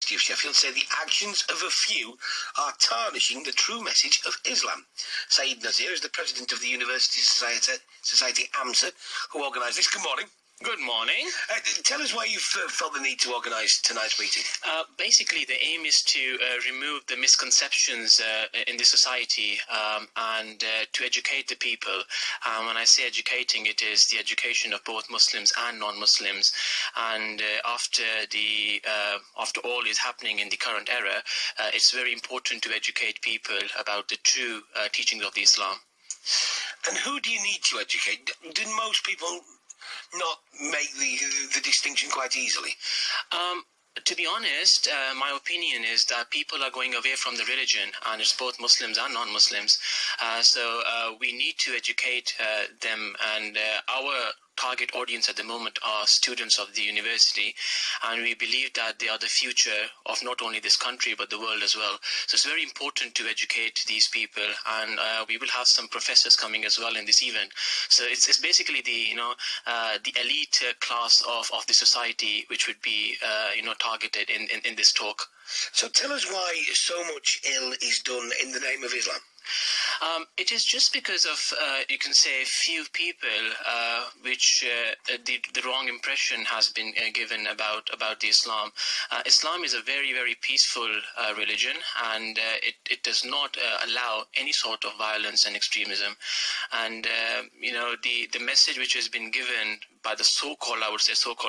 University of Sheffield say the actions of a few are tarnishing the true message of Islam. Saeed Nazir is the president of the University Society AMSA, who organised this. Good morning. Good morning. Tell us why you've felt the need to organise tonight's meeting. Basically, the aim is to remove the misconceptions in the society and to educate the people. When I say educating, it is the education of both Muslims and non-Muslims. And after all is happening in the current era, it's very important to educate people about the true teachings of the Islam. And who do you need to educate? Do most people not make the distinction quite easily? To be honest, my opinion is that people are going away from the religion, and it's both Muslims and non-Muslims. So we need to educate them, and our target audience at the moment are students of the university, and we believe that they are the future of not only this country but the world as well. So it's very important to educate these people, and we will have some professors coming as well in this event. So it's basically the the elite class of the society which would be targeted in this talk. So tell us why so much ill is done in the name of Islam. It is just because of, you can say, few people which the wrong impression has been given about the Islam. Islam is a very, very peaceful religion, and it does not allow any sort of violence and extremism. And, the message which has been given by the so-called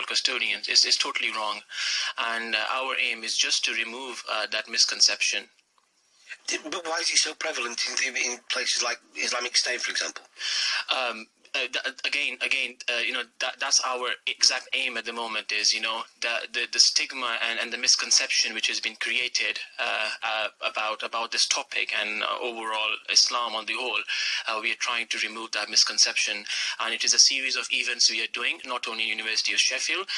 custodians is totally wrong. And our aim is just to remove that misconception. But why is it so prevalent in places like Islamic State, for example? That's our exact aim at the moment, is the stigma and the misconception which has been created about this topic and overall Islam on the whole. We are trying to remove that misconception, and it is a series of events we are doing, not only in University of Sheffield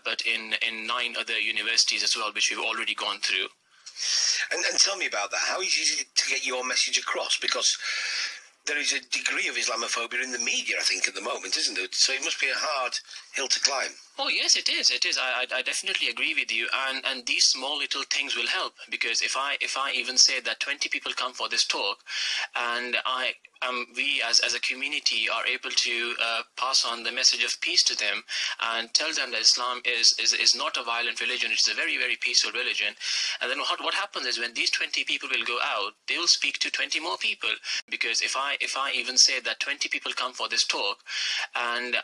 but in 9 other universities as well, which we've already gone through. And tell me about that. How easy is it to get your message across? Because there is a degree of Islamophobia in the media, I think, at the moment, isn't there? So it must be a hard hill to climb. Oh, yes, it is. It is. I definitely agree with you. And these small little things will help, because if I even say that 20 people come for this talk, and we as a community are able to pass on the message of peace to them and tell them that Islam is not a violent religion, it's a very, very peaceful religion. And then what happens is, when these 20 people will go out, they will speak to 20 more people. Because if I even say that 20 people come for this talk, and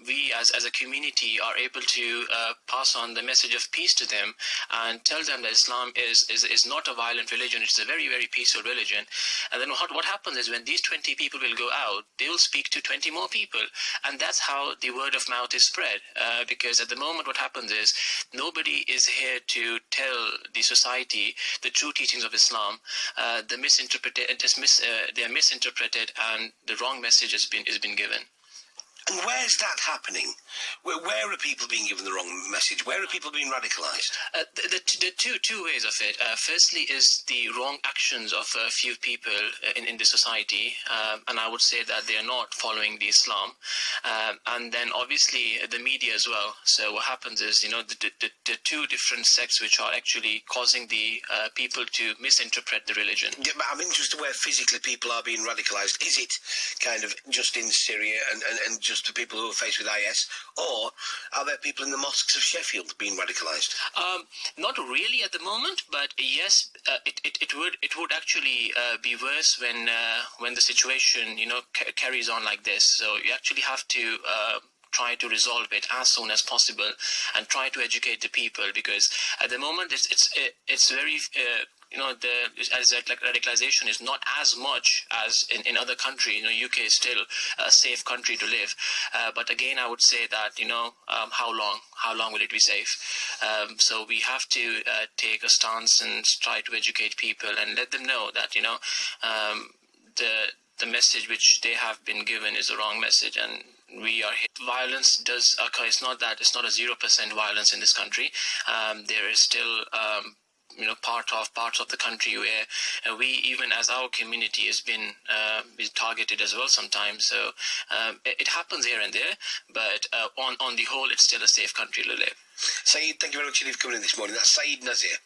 we as a community are able to pass on the message of peace to them and tell them that Islam is not a violent religion, it's a very, very peaceful religion. And then what happens is, when these 20 people will go out, they will speak to 20 more people, and that's how the word of mouth is spread. Because at the moment what happens is, nobody is here to tell the society the true teachings of Islam. They are misinterpreted, and the wrong message is being given. And where's that happening? Where are people being given the wrong message? Where are people being radicalised? The two ways of it. Firstly is the wrong actions of a few people in the society, and I would say that they are not following the Islam. And then obviously the media as well. So what happens is, the two different sects which are actually causing the people to misinterpret the religion. Yeah, but I'm interested where physically people are being radicalised. Is it kind of just in Syria and just the people who are faced with IS, or are there people in the mosques of Sheffield being radicalised? Not really at the moment, but yes, it would actually be worse when the situation carries on like this. So you actually have to try to resolve it as soon as possible and try to educate the people, because at the moment it's very radicalization is not as much as in other countries. UK is still a safe country to live, but again I would say that how long will it be safe? So we have to take a stance and try to educate people and let them know that the message which they have been given is the wrong message, and we are hit. Violence does occur. It's not a 0% violence in this country. There is still parts of the country where we, even as our community, has been targeted as well sometimes. So it happens here and there, but on the whole, it's still a safe country to live. Saeed, thank you very much for coming in this morning. That's Saeed Nazir.